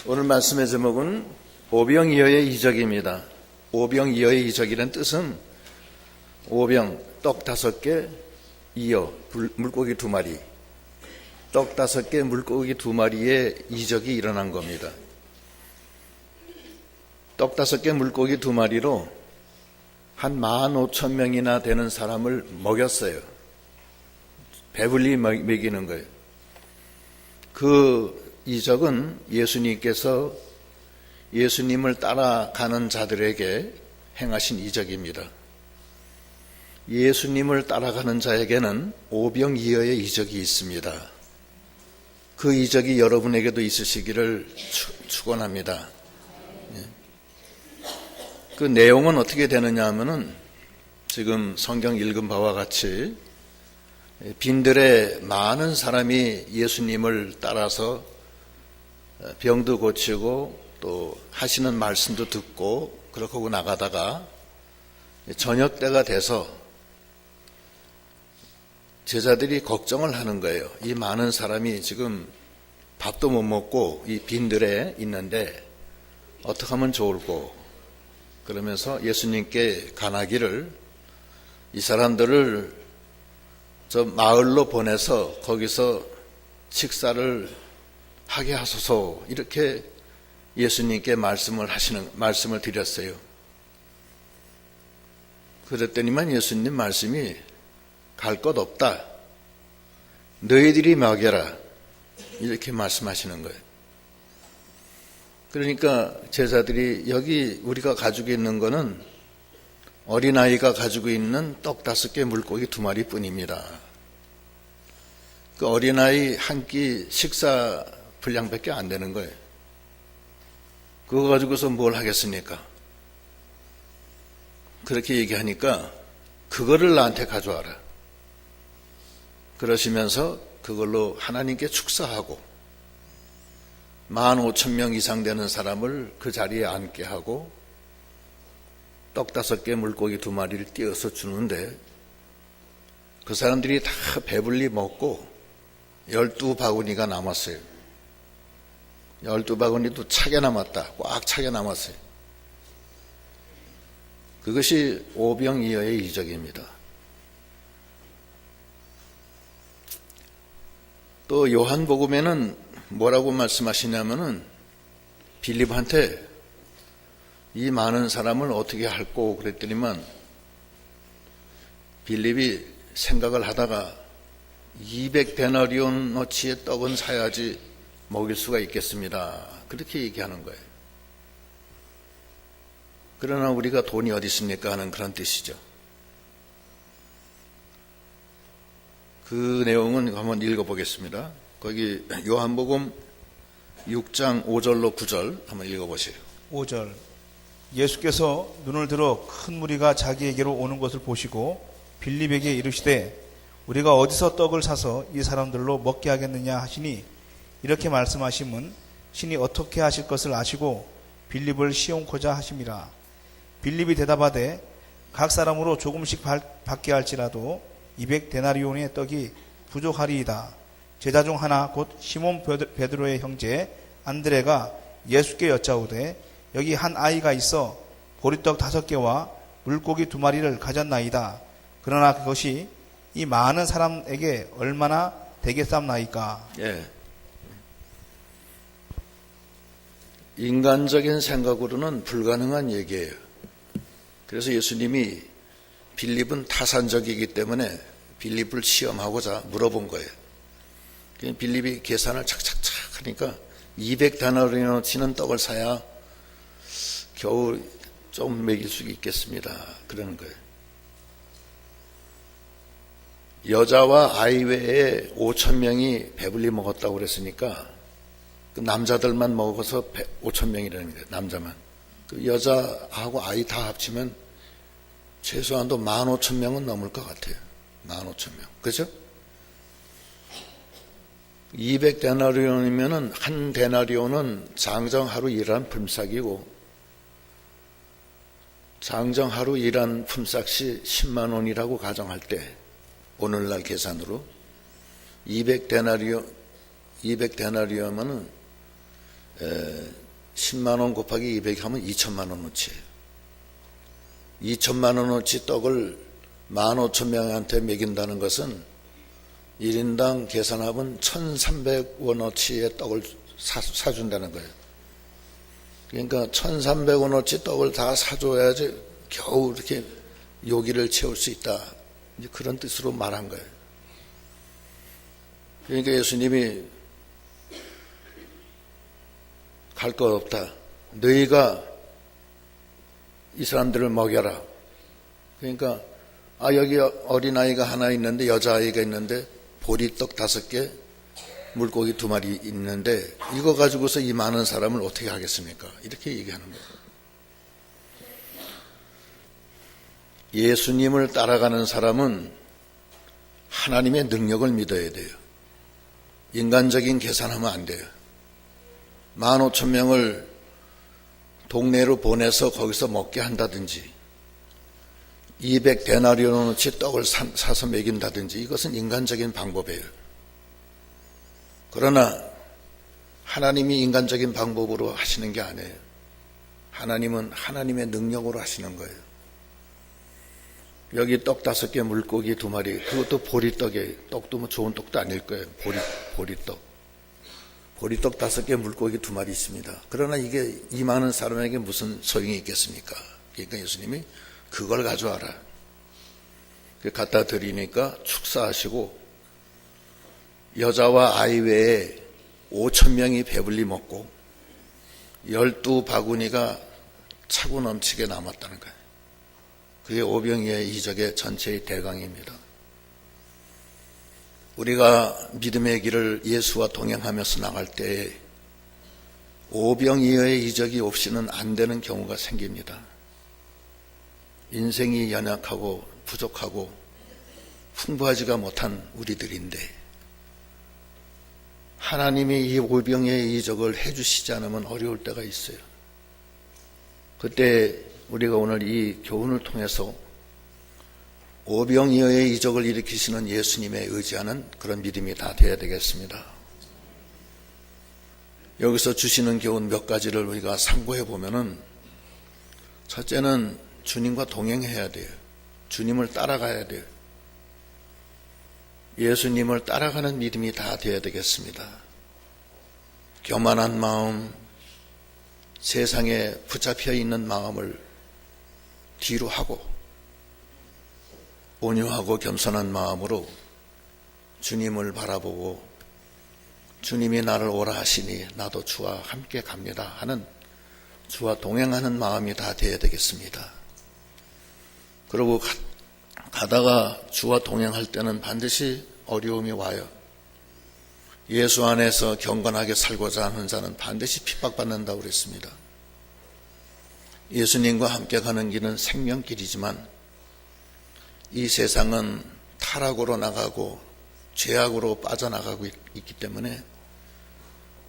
오늘 말씀의 제목은 오병이어의 이적입니다. 오병이어의 이적이란 뜻은 오병, 떡 5개, 이어, 물고기 2마리, 떡 5개, 물고기 2마리의 이적이 일어난 겁니다. 떡 5개, 물고기 2마리로 한 15,000명이나 되는 사람을 먹였어요. 배불리 먹이는 거예요. 그 이적은 예수님께서 예수님을 따라가는 자들에게 행하신 이적입니다. 예수님을 따라가는 자에게는 오병이어의 이적이 있습니다. 그 이적이 여러분에게도 있으시기를 축원합니다. 그 내용은 어떻게 되느냐 하면은 지금 성경 읽은 바와 같이 빈들에 많은 사람이 예수님을 따라서 병도 고치고 또 하시는 말씀도 듣고 그렇게 하고 나가다가 저녁 때가 돼서 제자들이 걱정을 하는 거예요. 이 많은 사람이 지금 밥도 못 먹고 이 빈들에 있는데 어떻게 하면 좋을꼬? 그러면서 예수님께 간하기를 이 사람들을 저 마을로 보내서 거기서 식사를 하게 하소서 이렇게 예수님께 말씀을 드렸어요. 그랬더니만 예수님 말씀이 갈 것 없다. 너희들이 먹여라. 이렇게 말씀하시는 거예요. 그러니까 제자들이 여기 우리가 가지고 있는 거는 어린아이가 가지고 있는 떡 5개, 물고기 2마리 뿐입니다. 그 어린아이 한 끼 식사 분량밖에 안 되는 거예요. 그거 가지고서 뭘 하겠습니까? 그렇게 얘기하니까 그거를 나한테 가져와라. 그러시면서 그걸로 하나님께 축사하고 15,000명 이상 되는 사람을 그 자리에 앉게 하고 떡 5개, 물고기 2마리를 띄어서 주는데 그 사람들이 다 배불리 먹고 12바구니가 남았어요. 12바구니도 차게 남았다. 꽉 차게 남았어요. 그것이 오병이어의 이적입니다. 또 요한복음에는 뭐라고 말씀하시냐면은 빌립한테 이 많은 사람을 어떻게 할꼬 그랬더니만 빌립이 생각을 하다가 200데나리온어치의 떡은 사야지 먹일 수가 있겠습니다. 그렇게 얘기하는 거예요. 그러나 우리가 돈이 어디 있습니까 하는 그런 뜻이죠. 그 내용은 한번 읽어보겠습니다. 거기 요한복음 6장 5절로 9절 한번 읽어보세요. 5절 예수께서 눈을 들어 큰 무리가 자기에게로 오는 것을 보시고 빌립에게 이르시되 우리가 어디서 떡을 사서 이 사람들로 먹게 하겠느냐 하시니 이렇게 말씀하심은 신이 어떻게 하실 것을 아시고 빌립을 시험코자 하심이라. 빌립이 대답하되 각 사람으로 조금씩 받게 할지라도 200데나리온의 떡이 부족하리이다. 제자 중 하나 곧 시몬 베드로의 형제 안드레가 예수께 여짜오되 여기 한 아이가 있어 보리떡 5개와 물고기 2마리를 가졌나이다. 그러나 그것이 이 많은 사람에게 얼마나 되겠삼나이까. 예. 인간적인 생각으로는 불가능한 얘기예요. 그래서 예수님이 빌립은 타산적이기 때문에 빌립을 시험하고자 물어본 거예요. 빌립이 계산을 착착착 하니까 200데나리온어치는 떡을 사야 겨우 좀 먹일 수 있겠습니다. 그러는 거예요. 여자와 아이 외에 5,000명이 배불리 먹었다고 그랬으니까 그 남자들만 먹어서 5,000명이라는 거예요. 남자만. 그 여자하고 아이 다 합치면 최소한도 15,000명은 넘을 것 같아요. 15,000명. 그죠? 200데나리온이면은 한 데나리온은 장정 하루 일한 품삯이고 장정 하루 일한 품삯이 10만 원이라고 가정할 때 오늘날 계산으로 200데나리온이면은 10만 원 곱하기 200 하면 2천만 원어치예요. 2천만 원어치 떡을 15,000명한테 먹인다는 것은 1인당 계산하면 1,300원어치의 떡을 사준다는 거예요. 그러니까 1,300원어치 떡을 다 사줘야지 겨우 이렇게 요기를 채울 수 있다. 이제 그런 뜻으로 말한 거예요. 그러니까 예수님이 갈 것 없다. 너희가 이 사람들을 먹여라. 그러니까 여기 어린아이가 하나 있는데, 여자아이가 있는데 보리떡 5개, 물고기 2마리 있는데 이거 가지고서 이 많은 사람을 어떻게 하겠습니까? 이렇게 얘기하는 거예요. 예수님을 따라가는 사람은 하나님의 능력을 믿어야 돼요. 인간적인 계산하면 안 돼요. 15,000명을 동네로 보내서 거기서 먹게 한다든지 200데나리온어치 떡을 사서 먹인다든지 이것은 인간적인 방법이에요. 그러나 하나님이 인간적인 방법으로 하시는 게 아니에요. 하나님은 하나님의 능력으로 하시는 거예요. 여기 떡 5개, 물고기 2마리, 그것도 보리떡이에요. 떡도 뭐 좋은 떡도 아닐 거예요. 보리떡. 보리떡 5개, 물고기 2마리 있습니다. 그러나 이게 이 많은 사람에게 무슨 소용이 있겠습니까? 그러니까 예수님이 그걸 가져와라. 갖다 드리니까 축사하시고 여자와 아이 외에 5,000명이 배불리 먹고 12바구니가 차고 넘치게 남았다는 거예요. 그게 오병이어의 이적의 전체의 대강입니다. 우리가 믿음의 길을 예수와 동행하면서 나갈 때에 오병이어의 이적이 없이는 안 되는 경우가 생깁니다. 인생이 연약하고 부족하고 풍부하지가 못한 우리들인데 하나님이 이 오병이어의 이적을 해주시지 않으면 어려울 때가 있어요. 그때 우리가 오늘 이 교훈을 통해서 오병이어의 이적을 일으키시는 예수님에 의지하는 그런 믿음이 다 되어야 되겠습니다. 여기서 주시는 교훈 몇 가지를 우리가 참고해 보면은 첫째는 주님과 동행해야 돼요. 주님을 따라가야 돼요. 예수님을 따라가는 믿음이 다 되어야 되겠습니다. 교만한 마음, 세상에 붙잡혀 있는 마음을 뒤로 하고 온유하고 겸손한 마음으로 주님을 바라보고 주님이 나를 오라 하시니 나도 주와 함께 갑니다 하는 주와 동행하는 마음이 다 되어야 되겠습니다. 그리고 가다가 주와 동행할 때는 반드시 어려움이 와요. 예수 안에서 경건하게 살고자 하는 자는 반드시 핍박받는다고 그랬습니다. 예수님과 함께 가는 길은 생명길이지만 이 세상은 타락으로 나가고 죄악으로 빠져나가고 있기 때문에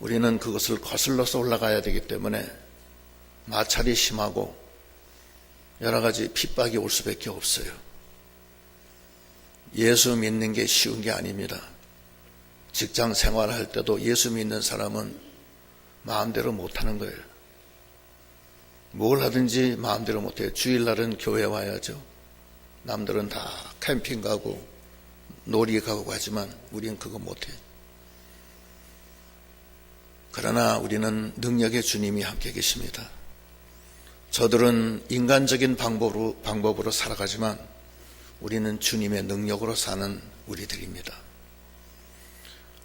우리는 그것을 거슬러서 올라가야 되기 때문에 마찰이 심하고 여러 가지 핍박이 올 수밖에 없어요. 예수 믿는 게 쉬운 게 아닙니다. 직장 생활할 때도 예수 믿는 사람은 마음대로 못하는 거예요. 뭘 하든지 마음대로 못해요. 주일날은 교회 와야죠. 남들은 다 캠핑 가고 놀이 가고 가지만 우리는 그거 못해요. 그러나 우리는 능력의 주님이 함께 계십니다. 저들은 인간적인 방법으로 살아가지만 우리는 주님의 능력으로 사는 우리들입니다.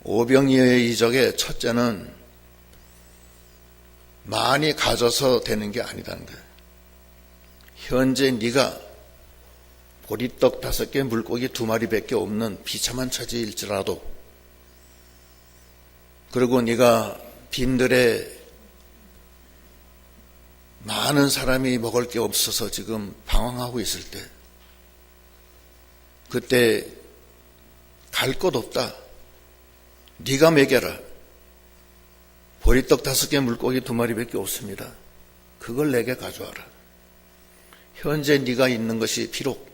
오병이어의 이적의 첫째는 많이 가져서 되는 게 아니라는 거예요. 현재 네가 보리떡 5개, 물고기 2마리밖에 없는 비참한 처지일지라도, 그리고 네가 빈들에 많은 사람이 먹을 게 없어서 지금 방황하고 있을 때, 그때 갈 곳 없다. 네가 먹여라. 보리떡 5개, 물고기 2마리밖에 없습니다. 그걸 내게 가져와라. 현재 네가 있는 것이 비록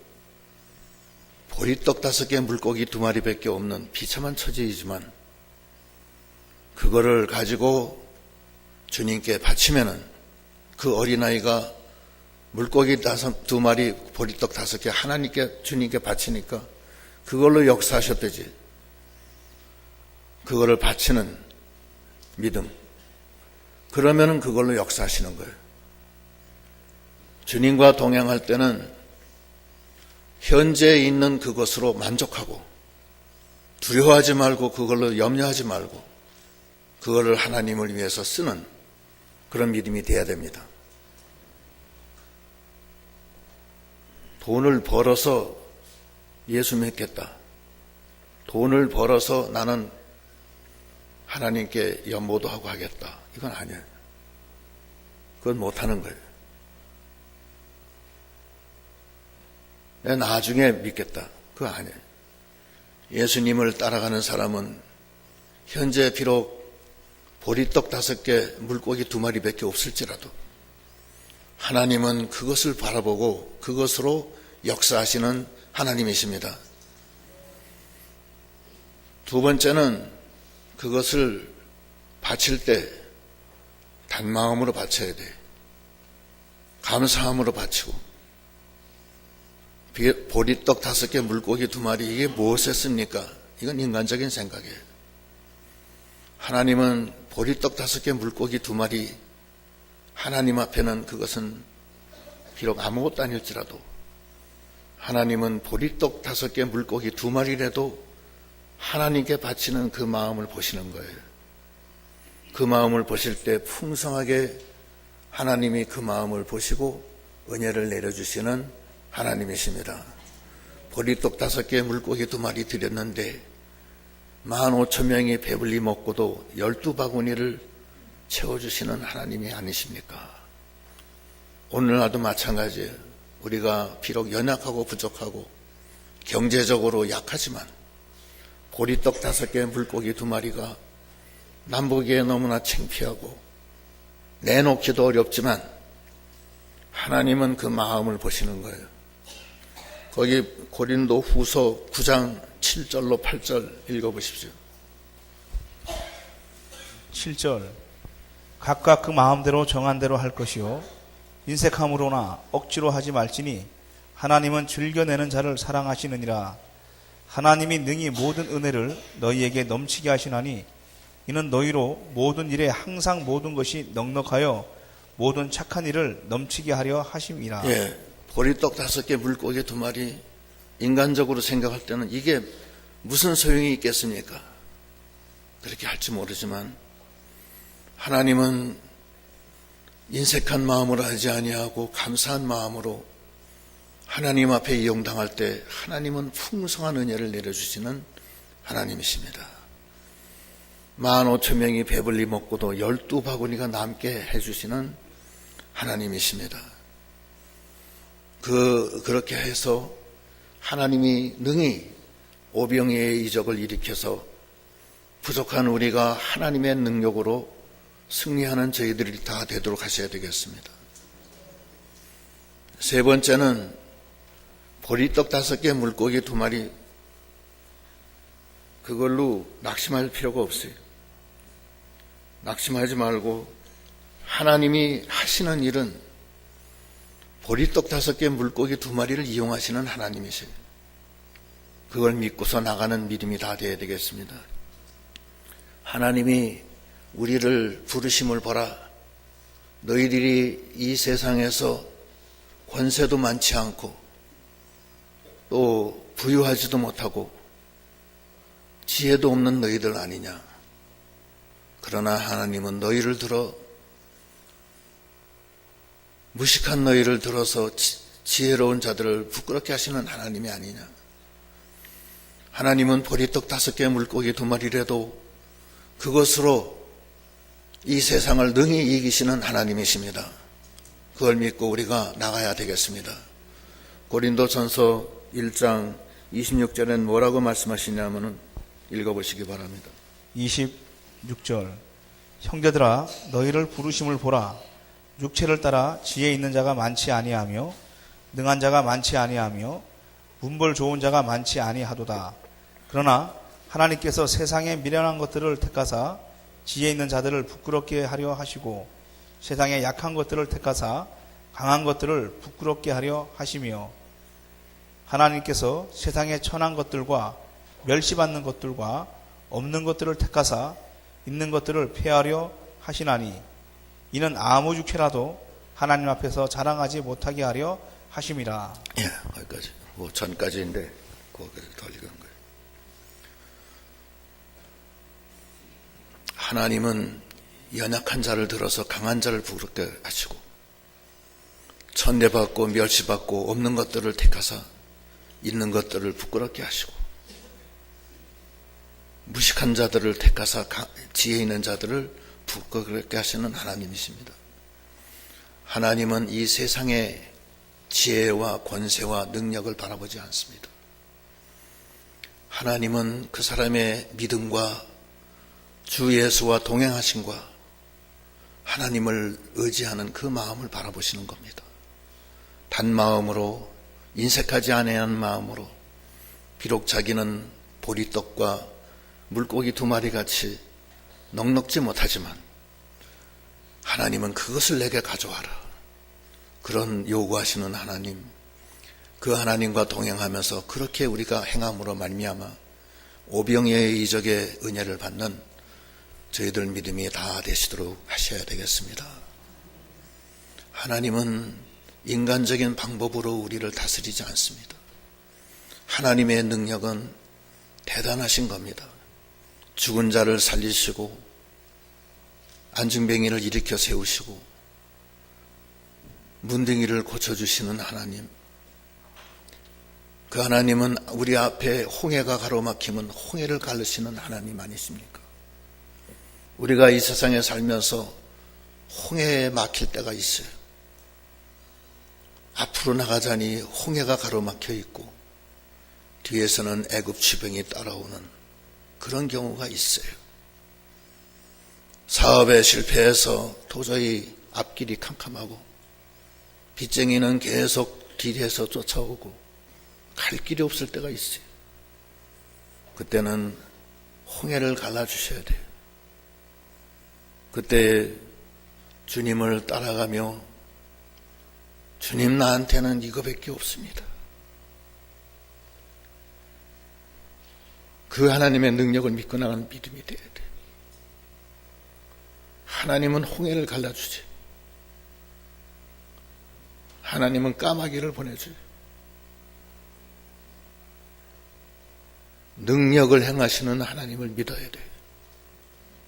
보리떡 5개, 물고기 2마리밖에 없는 비참한 처지이지만 그거를 가지고 주님께 바치면은 그 어린아이가 물고기 2마리, 보리떡 5개 하나님께, 주님께 바치니까 그걸로 역사하셨대지. 그거를 바치는 믿음. 그러면은 그걸로 역사하시는 거예요. 주님과 동행할 때는 현재에 있는 그것으로 만족하고 두려워하지 말고 그걸로 염려하지 말고 그거를 하나님을 위해서 쓰는 그런 믿음이 돼야 됩니다. 돈을 벌어서 예수 믿겠다. 돈을 벌어서 나는 하나님께 연모도 하고 하겠다. 이건 아니에요. 그건 못하는 거예요. 내가 나중에 믿겠다. 그거 아니에요. 예수님을 따라가는 사람은 현재 비록 보리떡 5개, 물고기 2마리밖에 없을지라도 하나님은 그것을 바라보고 그것으로 역사하시는 하나님이십니다. 두 번째는 그것을 바칠 때 단마음으로 바쳐야 돼. 감사함으로 바치고. 보리떡 5개, 물고기 2마리, 이게 무엇에 씁니까? 이건 인간적인 생각이에요. 하나님은 보리떡 5개, 물고기 2마리, 하나님 앞에는 그것은 비록 아무것도 아닐지라도 하나님은 보리떡 5개, 물고기 2마리라도 하나님께 바치는 그 마음을 보시는 거예요. 그 마음을 보실 때 풍성하게 하나님이 그 마음을 보시고 은혜를 내려주시는 하나님이십니다. 보리떡 5개, 물고기 2마리 드렸는데 15,000명이 배불리 먹고도 12바구니를 채워주시는 하나님이 아니십니까? 오늘날도 마찬가지예요. 우리가 비록 연약하고 부족하고 경제적으로 약하지만 보리떡 5개, 물고기 2마리가 남보기에 너무나 창피하고 내놓기도 어렵지만 하나님은 그 마음을 보시는 거예요. 거기 고린도 후서 9장 7절로 8절 읽어보십시오. 7절 각각 그 마음대로 정한 대로 할 것이요 인색함으로나 억지로 하지 말지니 하나님은 즐겨내는 자를 사랑하시느니라. 하나님이 능히 모든 은혜를 너희에게 넘치게 하시나니 이는 너희로 모든 일에 항상 모든 것이 넉넉하여 모든 착한 일을 넘치게 하려 하심이라. 예, 보리떡 5개, 물고기 2마리 인간적으로 생각할 때는 이게 무슨 소용이 있겠습니까? 그렇게 할지 모르지만 하나님은 인색한 마음으로 하지 아니하고 감사한 마음으로 하나님 앞에 이용당할 때 하나님은 풍성한 은혜를 내려주시는 하나님이십니다. 15,000명이 배불리 먹고도 12바구니가 남게 해주시는 하나님이십니다. 그렇게 해서 하나님이 능히 오병이의 이적을 일으켜서 부족한 우리가 하나님의 능력으로 승리하는 저희들이 다 되도록 하셔야 되겠습니다. 세 번째는 보리떡 5개, 물고기 2마리 그걸로 낙심할 필요가 없어요. 낙심하지 말고 하나님이 하시는 일은 보리떡 5개, 물고기 2마리를 이용하시는 하나님이세요. 그걸 믿고서 나가는 믿음이 다 되어야 되겠습니다. 하나님이 우리를 부르심을 보라. 너희들이 이 세상에서 권세도 많지 않고 또 부유하지도 못하고 지혜도 없는 너희들 아니냐. 그러나 하나님은 너희를 들어 무식한 너희를 들어서 지혜로운 자들을 부끄럽게 하시는 하나님이 아니냐. 하나님은 보리떡 5개, 물고기 2마리라도 그것으로 이 세상을 능히 이기시는 하나님이십니다. 그걸 믿고 우리가 나가야 되겠습니다. 고린도전서 1장 26절엔 뭐라고 말씀하시냐면은 읽어보시기 바랍니다. 26절 형제들아 너희를 부르심을 보라. 육체를 따라 지혜 있는 자가 많지 아니하며 능한 자가 많지 아니하며 문벌 좋은 자가 많지 아니하도다. 그러나 하나님께서 세상의 미련한 것들을 택하사 지혜 있는 자들을 부끄럽게 하려 하시고 세상의 약한 것들을 택하사 강한 것들을 부끄럽게 하려 하시며 하나님께서 세상의 천한 것들과 멸시받는 것들과 없는 것들을 택하사 있는 것들을 폐하려 하시나니 이는 아무 육체라도 하나님 앞에서 자랑하지 못하게 하려 하심이라. 예, 거기까지. 뭐 전까지인데 거기까지 더 읽은 거예요. 하나님은 연약한 자를 들어서 강한 자를 부끄럽게 하시고 천대받고 멸시받고 없는 것들을 택하사 있는 것들을 부끄럽게 하시고 무식한 자들을 택하사 지혜 있는 자들을 부끄럽게 하시는 하나님이십니다. 하나님은 이 세상의 지혜와 권세와 능력을 바라보지 않습니다. 하나님은 그 사람의 믿음과 주 예수와 동행하심과 하나님을 의지하는 그 마음을 바라보시는 겁니다. 단 마음으로 인색하지 아니한 마음으로 비록 자기는 보리떡과 물고기 2마리 같이 넉넉지 못하지만 하나님은 그것을 내게 가져와라. 그런 요구하시는 하나님, 그 하나님과 동행하면서 그렇게 우리가 행함으로 말미암아 오병이어의 이적의 은혜를 받는 저희들 믿음이 다 되시도록 하셔야 되겠습니다. 하나님은 인간적인 방법으로 우리를 다스리지 않습니다. 하나님의 능력은 대단하신 겁니다. 죽은 자를 살리시고 안증뱅이를 일으켜 세우시고 문둥이를 고쳐주시는 하나님, 그 하나님은 우리 앞에 홍해가 가로막히면 홍해를 가르시는 하나님 아니십니까? 우리가 이 세상에 살면서 홍해에 막힐 때가 있어요. 앞으로 나가자니 홍해가 가로막혀 있고 뒤에서는 애굽 지병이 따라오는 그런 경우가 있어요. 사업에 실패해서 도저히 앞길이 캄캄하고 빚쟁이는 계속 뒤에서 쫓아오고 갈 길이 없을 때가 있어요. 그때는 홍해를 갈라주셔야 돼요. 그때 주님을 따라가며 주님, 나한테는 이거밖에 없습니다. 그 하나님의 능력을 믿고 나가는 믿음이 돼야 돼. 하나님은 홍해를 갈라주지. 하나님은 까마귀를 보내줘요. 능력을 행하시는 하나님을 믿어야 돼.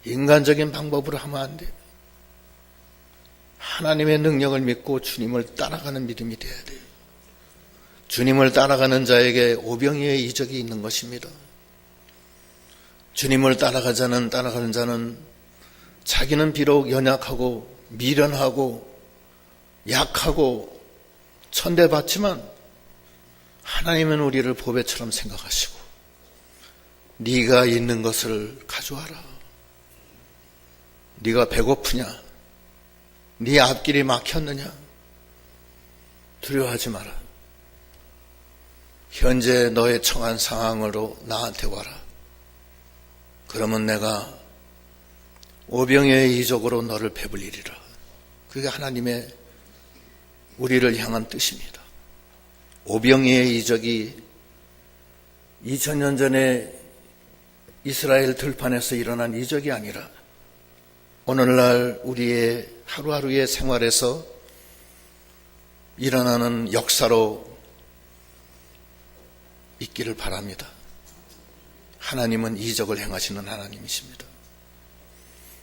인간적인 방법으로 하면 안 돼. 하나님의 능력을 믿고 주님을 따라가는 믿음이 돼야 돼요. 주님을 따라가는 자에게 오병이어의 이적이 있는 것입니다. 주님을 따라가는 자는 자기는 비록 연약하고 미련하고 약하고 천대받지만 하나님은 우리를 보배처럼 생각하시고 네가 있는 것을 가져와라. 네가 배고프냐? 네 앞길이 막혔느냐? 두려워하지 마라. 현재 너의 처한 상황으로 나한테 와라. 그러면 내가 오병이어의 이적으로 너를 배불리리라. 그게 하나님의 우리를 향한 뜻입니다. 오병이어의 이적이 2000년 전에 이스라엘 들판에서 일어난 이적이 아니라 오늘날 우리의 하루하루의 생활에서 일어나는 역사로 있기를 바랍니다. 하나님은 이적을 행하시는 하나님이십니다.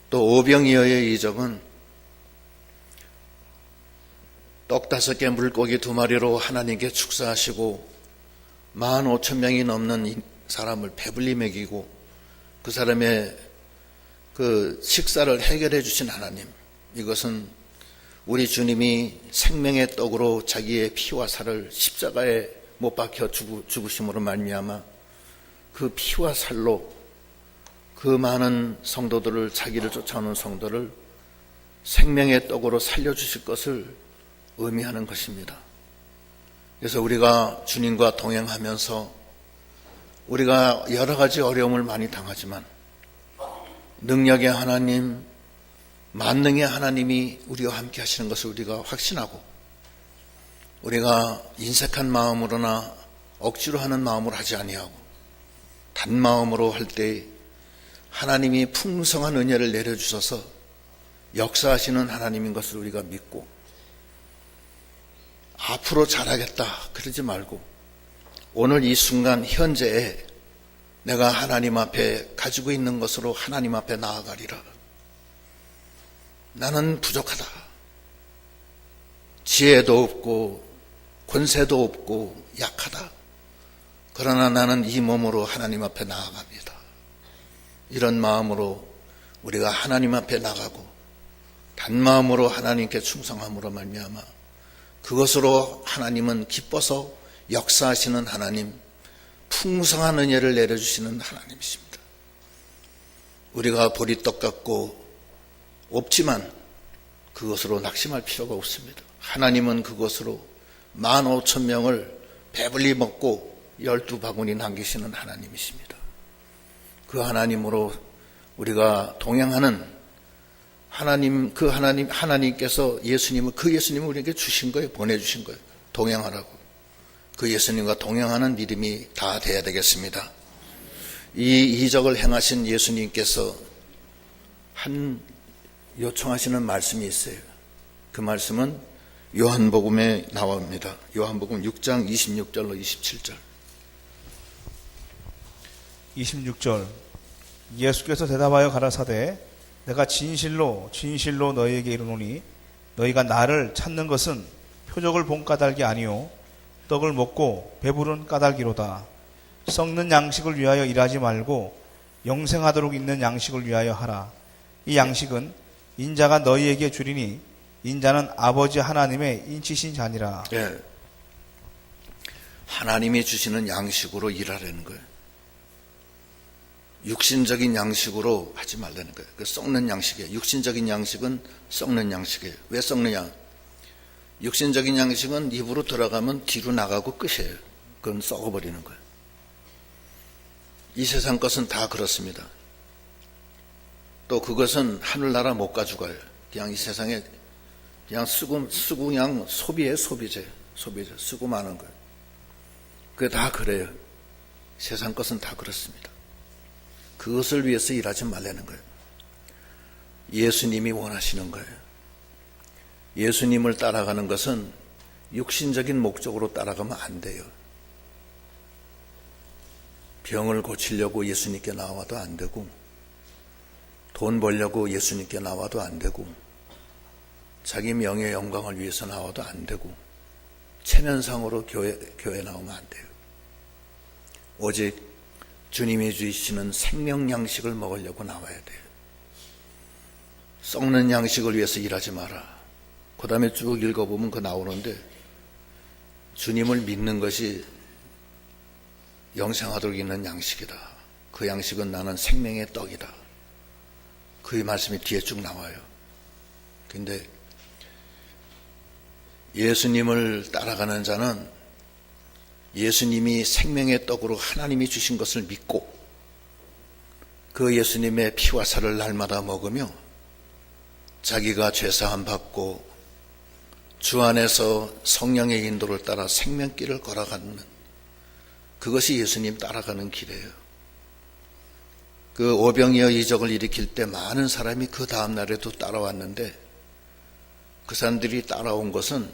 또 오병이어의 이적은 떡 5개 물고기 2마리로 하나님께 축사하시고 15,000명이 넘는 사람을 배불리 먹이고 그 사람의 그 식사를 해결해 주신 하나님, 이것은 우리 주님이 생명의 떡으로 자기의 피와 살을 십자가에 못 박혀 죽으심으로 말미암아 그 피와 살로 그 많은 성도들을, 자기를 쫓아오는 성도를 생명의 떡으로 살려주실 것을 의미하는 것입니다. 그래서 우리가 주님과 동행하면서 우리가 여러 가지 어려움을 많이 당하지만 능력의 하나님, 만능의 하나님이 우리와 함께 하시는 것을 우리가 확신하고, 우리가 인색한 마음으로나 억지로 하는 마음으로 하지 아니하고 단 마음으로 할 때 하나님이 풍성한 은혜를 내려주셔서 역사하시는 하나님인 것을 우리가 믿고, 앞으로 잘하겠다 그러지 말고 오늘 이 순간 현재에 내가 하나님 앞에 가지고 있는 것으로 하나님 앞에 나아가리라. 나는 부족하다. 지혜도 없고 권세도 없고 약하다. 그러나 나는 이 몸으로 하나님 앞에 나아갑니다. 이런 마음으로 우리가 하나님 앞에 나가고 단 마음으로 하나님께 충성함으로 말미암아 그것으로 하나님은 기뻐서 역사하시는 하나님, 풍성한 은혜를 내려주시는 하나님이십니다. 우리가 보리떡 같고 없지만 그것으로 낙심할 필요가 없습니다. 하나님은 그것으로 15,000명을 배불리 먹고 12바구니 남기시는 하나님이십니다. 그 하나님으로 우리가 동행하는 하나님, 그 하나님께서 그 예수님을 우리에게 주신 거예요. 보내주신 거예요. 동행하라고. 그 예수님과 동행하는 믿음이 다 돼야 되겠습니다. 이 이적을 행하신 예수님께서 요청하시는 말씀이 있어요. 그 말씀은 요한복음에 나옵니다. 요한복음 6장 26절로 27절. 26절. 예수께서 대답하여 가라사대 내가 진실로 진실로 너희에게 이르노니 너희가 나를 찾는 것은 표적을 본 까닭이 아니요 떡을 먹고 배부른 까닭이로다. 썩는 양식을 위하여 일하지 말고 영생하도록 있는 양식을 위하여 하라. 이 양식은 인자가 너희에게 주리니 인자는 아버지 하나님의 인치신 자니라. 예. 하나님이 주시는 양식으로 일하라는 거예요. 육신적인 양식으로 하지 말라는 거예요. 그 썩는 양식이에요. 육신적인 양식은 썩는 양식이에요. 왜 썩느냐? 육신적인 양식은 입으로 들어가면 뒤로 나가고 끝이에요. 그건 썩어버리는 거예요. 이 세상 것은 다 그렇습니다. 또 그것은 하늘나라 못 가져가요. 그냥 이 세상에 그냥 쓰고 그냥 소비예요. 소비재. 쓰고 마는 거예요. 그게 다 그래요. 세상 것은 다 그렇습니다. 그것을 위해서 일하지 말라는 거예요. 예수님이 원하시는 거예요. 예수님을 따라가는 것은 육신적인 목적으로 따라가면 안 돼요. 병을 고치려고 예수님께 나와도 안 되고, 돈 벌려고 예수님께 나와도 안 되고, 자기 명예 영광을 위해서 나와도 안 되고, 체면상으로 교회 나오면 안 돼요. 오직 주님이 주시는 생명 양식을 먹으려고 나와야 돼요. 썩는 양식을 위해서 일하지 마라. 그 다음에 쭉 읽어보면 그 나오는데, 주님을 믿는 것이 영생하도록 있는 양식이다. 그 양식은 나는 생명의 떡이다. 그 말씀이 뒤에 쭉 나와요. 근데 예수님을 따라가는 자는 예수님이 생명의 떡으로 하나님이 주신 것을 믿고 그 예수님의 피와 살을 날마다 먹으며 자기가 죄사함 받고 주 안에서 성령의 인도를 따라 생명길을 걸어가는, 그것이 예수님 따라가는 길이에요. 그 오병이어 이적을 일으킬 때 많은 사람이 그 다음 날에도 따라왔는데, 그 사람들이 따라온 것은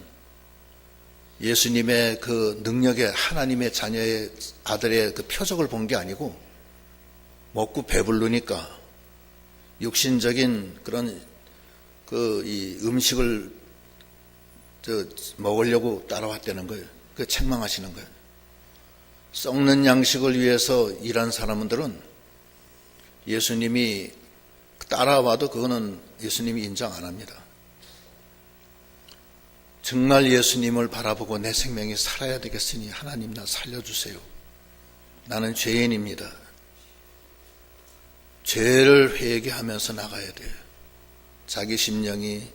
예수님의 그 능력의, 하나님의 자녀의 아들의 그 표적을 본 게 아니고, 먹고 배부르니까 육신적인 그런 이 음식을 먹으려고 따라왔다는 거예요. 그 책망하시는 거예요. 썩는 양식을 위해서 일한 사람들은 예수님이 따라와도 그거는 예수님이 인정 안 합니다. 정말 예수님을 바라보고 내 생명이 살아야 되겠으니 하나님 나 살려주세요. 나는 죄인입니다. 죄를 회개하면서 나가야 돼요. 자기 심령이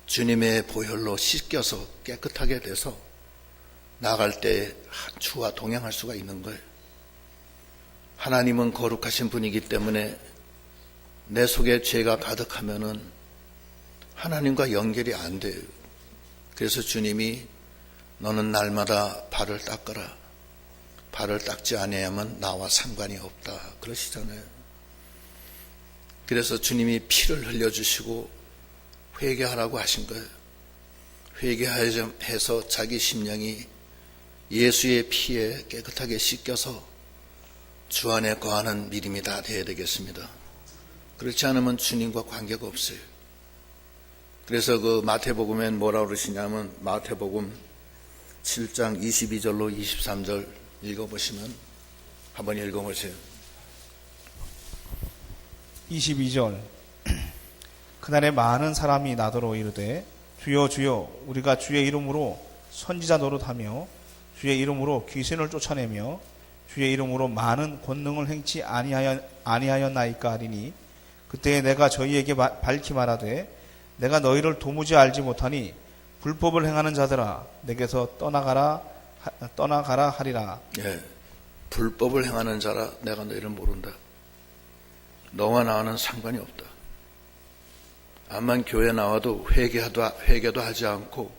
주님의 보혈로 씻겨서 깨끗하게 돼서 나갈 때 주와 동행할 수가 있는 거예요. 하나님은 거룩하신 분이기 때문에 내 속에 죄가 가득하면은 하나님과 연결이 안 돼요. 그래서 주님이 너는 날마다 발을 닦아라. 발을 닦지 아니하면 나와 상관이 없다. 그러시잖아요. 그래서 주님이 피를 흘려주시고 회개하라고 하신 거예요. 회개해서 자기 심령이 예수의 피에 깨끗하게 씻겨서 주 안에 거하는 믿음이 다 되어야 되겠습니다. 그렇지 않으면 주님과 관계가 없어요. 그래서 그 마태복음엔 뭐라고 그러시냐면 마태복음 7장 22절로 23절 읽어보시면 한번 읽어보세요. 22절 그날에 많은 사람이 나더러 이르되 주여 주여 우리가 주의 이름으로 선지자 노릇하며 주의 이름으로 귀신을 쫓아내며 주의 이름으로 많은 권능을 행치 아니하였나이까 하리니 그때 내가 저희에게 밝히 말하되 내가 너희를 도무지 알지 못하니 불법을 행하는 자들아 내게서 떠나가라 하리라. 예, 불법을 행하는 자라 내가 너희를 모른다. 너와 나와는 상관이 없다. 암만 교회 나와도 회개도 하지 않고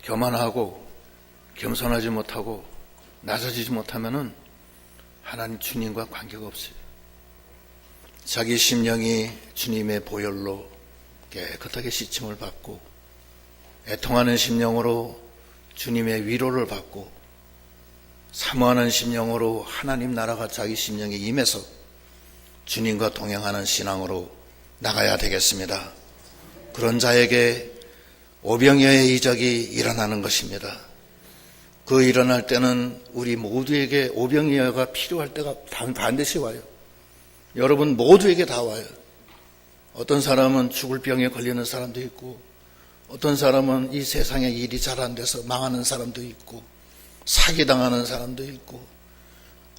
교만하고 겸손하지 못하고 낮아지지 못하면은 하나님 주님과 관계가 없어요. 자기 심령이 주님의 보혈로 깨끗하게 씻임을 받고 애통하는 심령으로 주님의 위로를 받고 사모하는 심령으로 하나님 나라가 자기 심령에 임해서 주님과 동행하는 신앙으로 나가야 되겠습니다. 그런 자에게 오병이어의 이적이 일어나는 것입니다. 그 일어날 때는 우리 모두에게 오병이어가 필요할 때가 반드시 와요. 여러분 모두에게 다 와요. 어떤 사람은 죽을 병에 걸리는 사람도 있고 어떤 사람은 이 세상에 일이 잘 안 돼서 망하는 사람도 있고 사기당하는 사람도 있고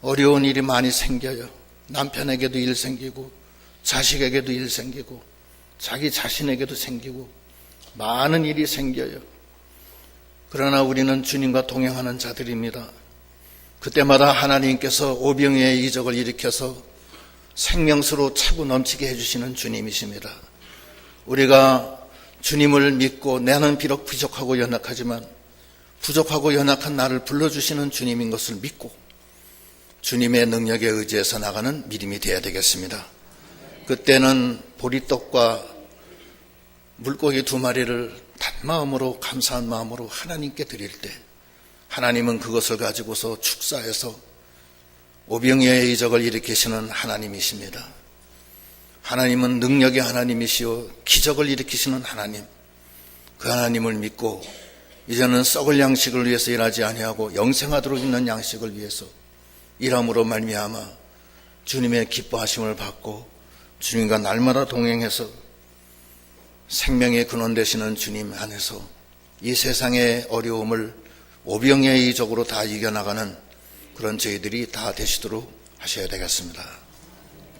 어려운 일이 많이 생겨요. 남편에게도 일 생기고 자식에게도 일 생기고 자기 자신에게도 생기고 많은 일이 생겨요. 그러나 우리는 주님과 동행하는 자들입니다. 그때마다 하나님께서 오병이어의 이적을 일으켜서 생명수로 차고 넘치게 해주시는 주님이십니다. 우리가 주님을 믿고 나는 비록 부족하고 연약하지만 부족하고 연약한 나를 불러주시는 주님인 것을 믿고 주님의 능력에 의지해서 나가는 믿음이 되어야 되겠습니다. 그때는 보리떡과 물고기 2마리를 단마음으로 감사한 마음으로 하나님께 드릴 때 하나님은 그것을 가지고서 축사해서 오병이어의 이적을 일으키시는 하나님이십니다. 하나님은 능력의 하나님이시오 기적을 일으키시는 하나님, 그 하나님을 믿고 이제는 썩을 양식을 위해서 일하지 아니하고 영생하도록 있는 양식을 위해서 일함으로 말미암아 주님의 기뻐하심을 받고 주님과 날마다 동행해서 생명의 근원 되시는 주님 안에서 이 세상의 어려움을 오병이어의 이적으로 다 이겨나가는 그런 저희들이 다 되시도록 하셔야 되겠습니다.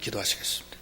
기도하시겠습니다.